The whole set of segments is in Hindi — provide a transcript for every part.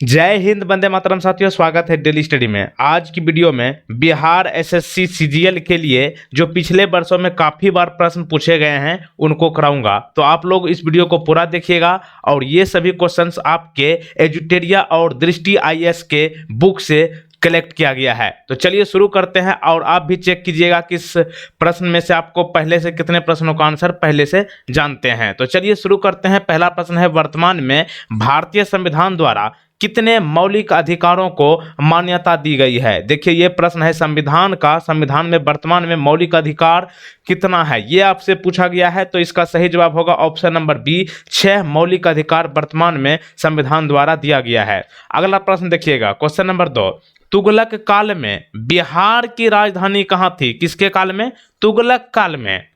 जय हिंद, वंदे मातरम। साथियों, स्वागत है डेली स्टडी में। आज की वीडियो में बिहार एसएससी सीजीएल के लिए जो पिछले वर्षों में काफ़ी बार प्रश्न पूछे गए हैं उनको कराऊंगा, तो आप लोग इस वीडियो को पूरा देखिएगा। और ये सभी क्वेश्चंस आपके एजुटेरिया और दृष्टि आईएएस के बुक से कलेक्ट किया गया है। तो चलिए शुरू करते हैं, और आप भी चेक कीजिएगा कि इस प्रश्न में से आपको पहले से कितने प्रश्नों का आंसर पहले से जानते हैं। तो चलिए शुरू करते हैं। पहला प्रश्न है, वर्तमान में भारतीय संविधान द्वारा कितने मौलिक अधिकारों को मान्यता दी गई है। देखिए, ये प्रश्न है संविधान का। संविधान में वर्तमान में मौलिक अधिकार कितना है, ये आपसे पूछा गया है। तो इसका सही जवाब होगा ऑप्शन नंबर बी, 6 मौलिक अधिकार वर्तमान में संविधान द्वारा दिया गया है। अगला प्रश्न देखिएगा, क्वेश्चन नंबर 2। तुगलक काल में बिहार की राजधानी कहाँ थी? किसके काल में? तुगलक काल में।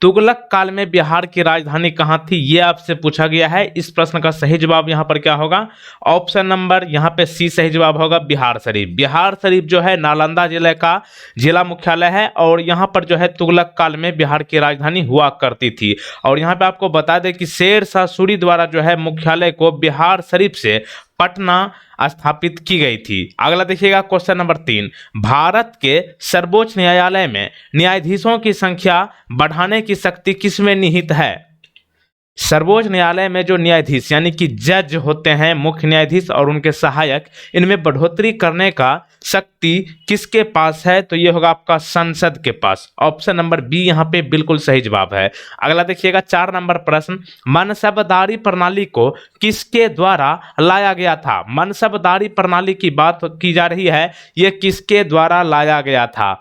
तुगलक काल में बिहार की राजधानी कहाँ थी, यह आपसे पूछा गया है। इस प्रश्न का सही जवाब यहाँ पर क्या होगा? ऑप्शन नंबर यहाँ पे सी सही जवाब होगा, बिहार शरीफ। बिहार शरीफ जो है नालंदा जिले का जिला मुख्यालय है, और यहाँ पर जो है तुगलक काल में बिहार की राजधानी हुआ करती थी। और यहाँ पे आपको बता दें कि शेर शाह सूरी द्वारा जो है मुख्यालय को बिहार शरीफ से पटना स्थापित की गई थी। अगला देखिएगा, क्वेश्चन नंबर 3। भारत के सर्वोच्च न्यायालय में न्यायाधीशों की संख्या बढ़ाने की शक्ति किसमें निहित है? सर्वोच्च न्यायालय में जो न्यायाधीश यानी कि जज होते हैं, मुख्य न्यायाधीश और उनके सहायक, इनमें बढ़ोतरी करने का शक्ति किसके पास है? तो ये होगा आपका संसद के पास। ऑप्शन नंबर बी यहाँ पे बिल्कुल सही जवाब है। अगला देखिएगा, 4 नंबर प्रश्न। मनसबदारी प्रणाली को किसके द्वारा लाया गया था? मनसबदारी प्रणाली की बात की जा रही है, ये किसके द्वारा लाया गया था?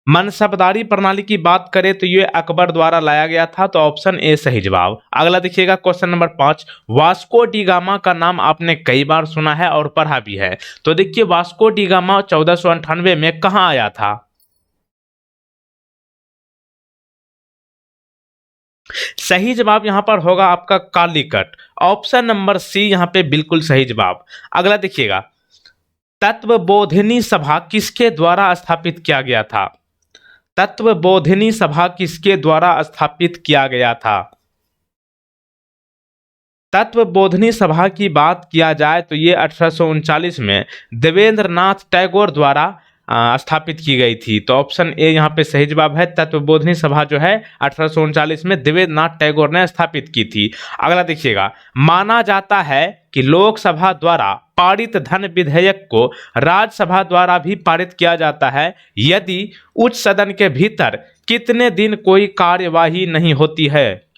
मनसबदारी प्रणाली की बात करें तो ये अकबर द्वारा लाया गया था। तो ऑप्शन ए सही जवाब। अगला देखिएगा, question number 5। Vasco D gamma का नाम आपने कई बार सुना है और पढ़ा भी है। तो देखिए, वास्को डी गामा 1498 में कहाँ आया था? सही जवाब यहां पर होगा आपका कालीकट। ऑप्शन नंबर सी यहां पे बिल्कुल सही जवाब। अगला देखिएगा, तत्वबोधिनी सभा किसके द्वारा स्थापित किया गया था? तत्वबोधिनी सभा किसके द्वारा स्थापित किया गया था? तत्वबोधिनी सभा की बात किया जाए तो ये 1839 में देवेंद्र नाथ टैगोर द्वारा स्थापित की गई थी। तो ऑप्शन ए यहाँ पे सही जवाब है। तत्वबोधिनी सभा जो है 1839 में देवेंद्र नाथ टैगोर ने स्थापित की थी। अगला देखिएगा, माना जाता है कि लोकसभा द्वारा पारित धन विधेयक को राज्यसभा द्वारा भी पारित किया जाता है यदि उच्च सदन के भीतर कितने दिन कोई कार्यवाही नहीं होती है?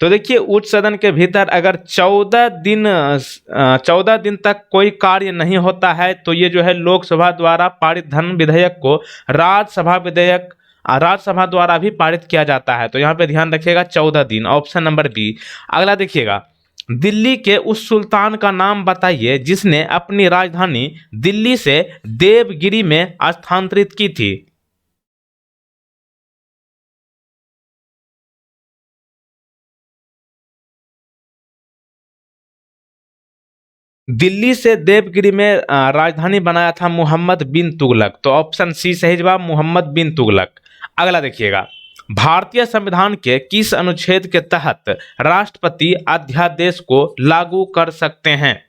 तो देखिए, उच्च सदन के भीतर अगर 14 दिन तक कोई कार्य नहीं होता है तो ये जो है लोकसभा द्वारा पारित धन विधेयक को राज्यसभा द्वारा भी पारित किया जाता है। तो यहाँ पे ध्यान रखिएगा, 14 दिन। Option number B. अगला देखिएगा, दिल्ली के उस सुल्तान का नाम बताइए जिसने अपनी राजधानी दिल्ली से देवगिरी में स्थानांतरित की थी। दिल्ली से देवगिरी में राजधानी बनाया था मोहम्मद बिन तुगलक। तो ऑप्शन सी सही जवाब, मोहम्मद बिन तुगलक। अगला देखिएगा, भारतीय संविधान के किस अनुच्छेद के तहत राष्ट्रपति अध्यादेश को लागू कर सकते हैं?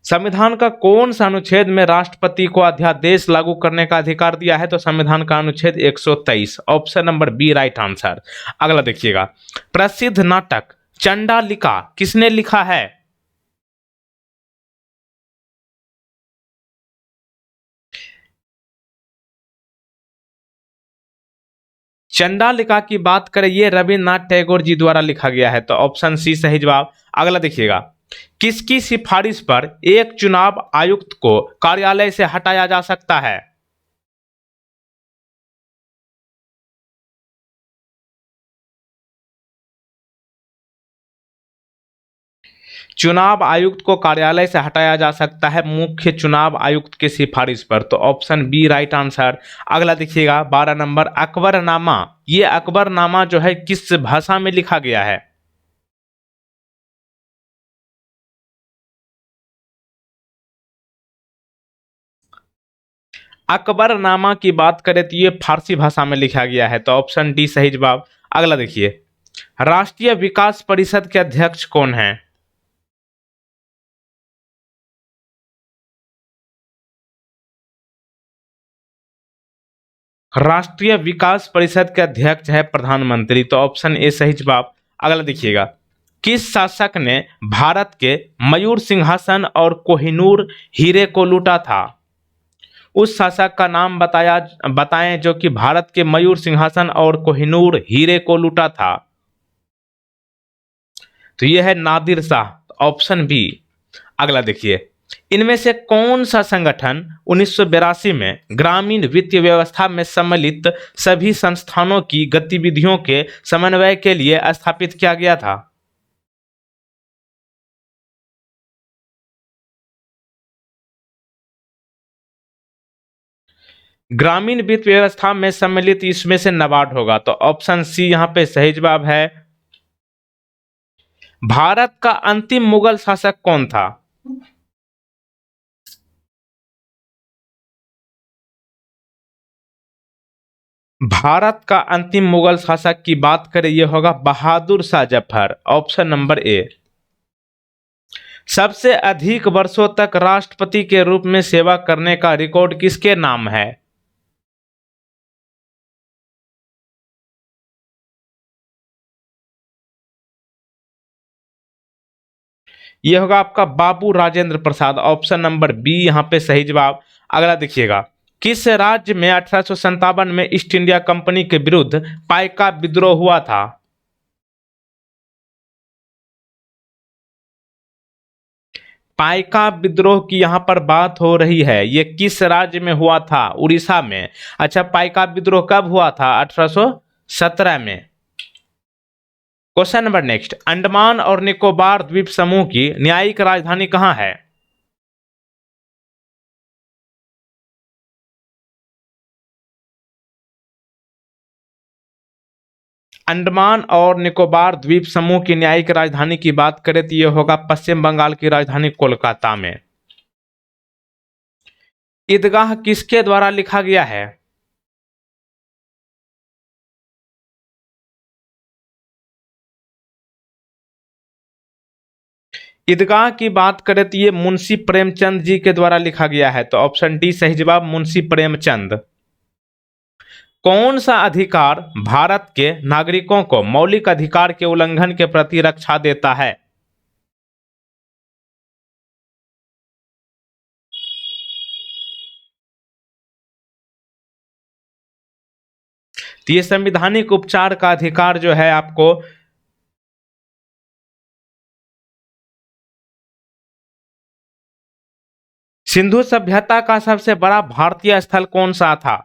संविधान का कौन सा अनुच्छेद में राष्ट्रपति को अध्यादेश लागू करने का अधिकार दिया है? तो संविधान का अनुच्छेद 123। Option number B right answer. अगला देखिएगा, प्रसिद्ध नाटक चंडालिका किसने लिखा है? चंडालिका की बात करें, ये रविन्द्रनाथ टैगोर जी द्वारा लिखा गया है। तो ऑप्शन सी सही जवाब। अगला देखिएगा, किसकी सिफारिश पर एक चुनाव आयुक्त को कार्यालय से हटाया जा सकता है? चुनाव आयुक्त को कार्यालय से हटाया जा सकता है मुख्य चुनाव आयुक्त की सिफारिश पर, तो ऑप्शन बी राइट आंसर। अगला देखिएगा 12 नंबर अकबरनामा। ये अकबरनामा जो है किस भाषा में लिखा गया है? अकबरनामा की बात करें तो ये फारसी भाषा में लिखा गया है, तो ऑप्शन डी सही जवाब। अगला देखिए, राष्ट्रीय विकास परिषद के अध्यक्ष कौन है? राष्ट्रीय विकास परिषद के अध्यक्ष है प्रधानमंत्री, तो ऑप्शन ए सही जवाब। अगला देखिएगा, किस शासक ने भारत के मयूर सिंहासन और कोहिनूर हीरे को लूटा था? उस शासक का नाम बताएं जो कि भारत के मयूर सिंहासन और कोहिनूर हीरे को लूटा था। तो यह है नादिर शाह, ऑप्शन बी। अगला देखिए, इनमें से कौन सा संगठन 1982 में ग्रामीण वित्तीय व्यवस्था में सम्मिलित सभी संस्थानों की गतिविधियों के समन्वय के लिए स्थापित किया गया था? ग्रामीण वित्त व्यवस्था में सम्मिलित इसमें से नाबार्ड होगा, तो ऑप्शन सी यहां पे सही जवाब है। भारत का अंतिम मुगल शासक कौन था? भारत का अंतिम मुगल शासक की बात करें यह होगा Bahadur Shah Zafar, option number A. सबसे अधिक वर्षों तक राष्ट्रपति के रूप में सेवा करने का रिकॉर्ड किसके नाम है? यह होगा आपका बाबू Rajendra Prasad, option number B यहां पे सही जवाब। अगला देखिएगा, किस राज्य में 1857 में ईस्ट इंडिया कंपनी के विरुद्ध पाइका विद्रोह हुआ था? पाइका विद्रोह की यहां पर बात हो रही है, ये किस राज्य में हुआ था? उड़ीसा में। अच्छा, पाइका विद्रोह कब हुआ था? 1817 में। क्वेश्चन नंबर नेक्स्ट, अंडमान और निकोबार द्वीप समूह की न्यायिक राजधानी कहां है? अंडमान और निकोबार द्वीप समूह की न्यायिक राजधानी की बात करें तो यह होगा पश्चिम बंगाल की राजधानी कोलकाता में। ईदगाह किसके द्वारा लिखा गया है? ईदगाह की बात करें तो ये मुंशी प्रेमचंद जी के द्वारा लिखा गया है, तो ऑप्शन डी सही जवाब, मुंशी प्रेमचंद। कौन सा अधिकार भारत के नागरिकों को मौलिक अधिकार के उल्लंघन के प्रति रक्षा देता है? तो ये संवैधानिक उपचार का अधिकार जो है आपको सिंधु सभ्यता का सबसे बड़ा भारतीय स्थल कौन सा था?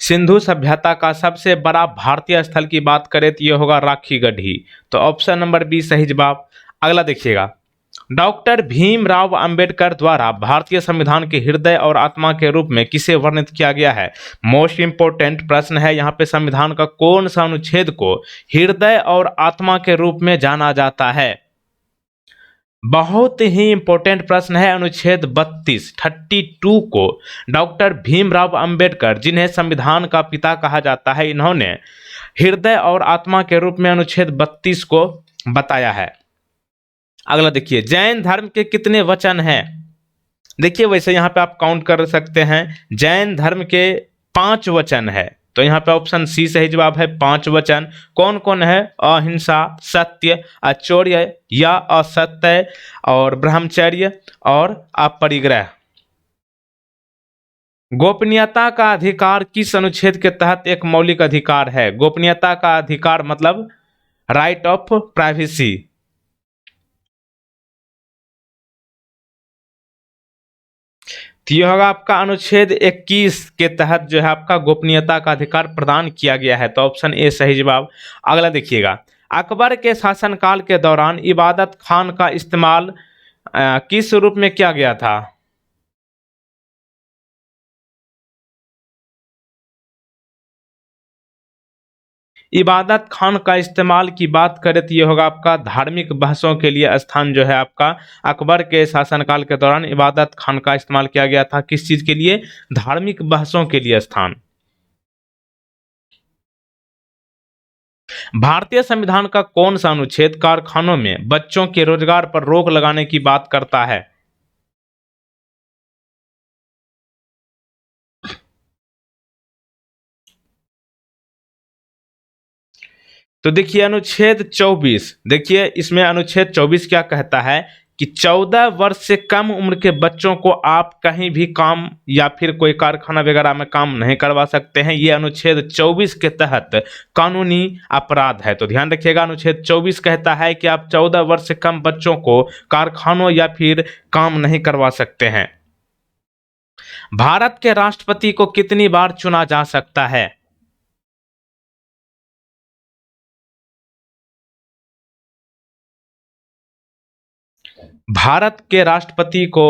सिंधु सभ्यता का सबसे बड़ा भारतीय स्थल की बात करें तो यह होगा राखी गढ़ी, तो ऑप्शन नंबर बी सही जवाब। अगला देखिएगा, डॉक्टर भीमराव अंबेडकर द्वारा भारतीय संविधान के हृदय और आत्मा के रूप में किसे वर्णित किया गया है? मोस्ट इंपोर्टेंट प्रश्न है यहाँ पे, संविधान का कौन सा अनुच्छेद को हृदय और आत्मा के रूप में जाना जाता है? बहुत ही इंपॉर्टेंट प्रश्न है, अनुच्छेद 32 को डॉक्टर भीमराव अंबेडकर, जिन्हें संविधान का पिता कहा जाता है, इन्होंने हृदय और आत्मा के रूप में अनुच्छेद 32 को बताया है। अगला देखिए, जैन धर्म के कितने वचन हैं? देखिए वैसे यहाँ पे आप काउंट कर सकते हैं, जैन धर्म के 5 वचन है, तो यहाँ पे ऑप्शन सी सही जवाब है, 5 वचन। कौन कौन है? अहिंसा, सत्य, अचौर्य या असत्य, और ब्रह्मचर्य और अपरिग्रह। गोपनीयता का अधिकार किस अनुच्छेद के तहत एक मौलिक अधिकार है? गोपनीयता का अधिकार मतलब राइट ऑफ प्राइवेसी। तो ये होगा आपका अनुच्छेद 21 के तहत जो है आपका गोपनीयता का अधिकार प्रदान किया गया है, तो ऑप्शन ए सही जवाब। अगला देखिएगा, अकबर के शासनकाल के दौरान इबादत खान का इस्तेमाल किस रूप में किया गया था? इबादत खान का इस्तेमाल की बात करें तो ये होगा आपका धार्मिक बहसों के लिए स्थान जो है आपका अकबर के शासनकाल के दौरान इबादत खान का इस्तेमाल किया गया था। किस चीज के लिए? धार्मिक बहसों के लिए स्थान। भारतीय संविधान का कौन सा अनुच्छेद कारखानों में बच्चों के रोजगार पर रोक लगाने की बात करता है? तो देखिए अनुच्छेद 24, देखिए इसमें अनुच्छेद 24 क्या कहता है कि 14 वर्ष से कम उम्र के बच्चों को आप कहीं भी काम या फिर कोई कारखाना वगैरह में काम नहीं करवा सकते हैं। ये अनुच्छेद 24 के तहत कानूनी अपराध है। तो ध्यान रखिएगा, अनुच्छेद 24 कहता है कि आप 14 वर्ष से कम बच्चों को कारखानों या फिर काम नहीं करवा सकते हैं। भारत के राष्ट्रपति को कितनी बार चुना जा सकता है? भारत के राष्ट्रपति को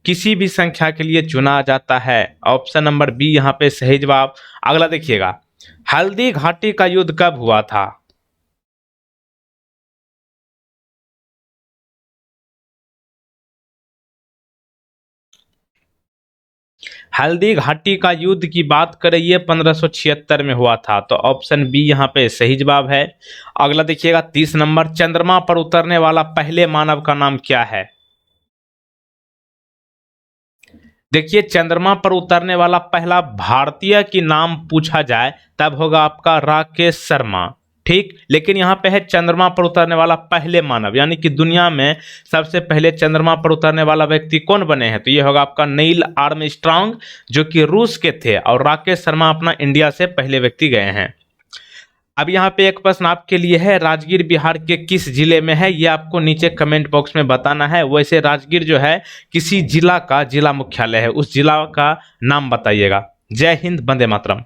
किसी भी संख्या के लिए चुना जाता है। ऑप्शन नंबर बी यहाँ पे सही जवाब। अगला देखिएगा, हल्दी घाटी का युद्ध कब हुआ था? हल्दी घाटी का युद्ध की बात करें ये 1576 में हुआ था, तो ऑप्शन बी यहाँ पे सही जवाब है। अगला देखिएगा 30 नंबर, चंद्रमा पर उतरने वाला पहले मानव का नाम क्या है? देखिए चंद्रमा पर उतरने वाला पहला भारतीय की नाम पूछा जाए तब होगा आपका राकेश शर्मा, ठीक। लेकिन यहाँ पे है चंद्रमा पर उतरने वाला पहले मानव, यानी कि दुनिया में सबसे पहले चंद्रमा पर उतरने वाला व्यक्ति कौन बने हैं? तो ये होगा आपका नील आर्मस्ट्रांग, जो कि रूस के थे, और राकेश शर्मा अपना इंडिया से पहले व्यक्ति गए हैं। अब यहाँ पे एक प्रश्न आपके लिए है, राजगीर बिहार के किस जिले में है? ये आपको नीचे कमेंट बॉक्स में बताना है। वैसे राजगीर जो है किसी जिला का जिला मुख्यालय है, उस जिला का नाम बताइएगा। जय हिंद, वंदे मातरम।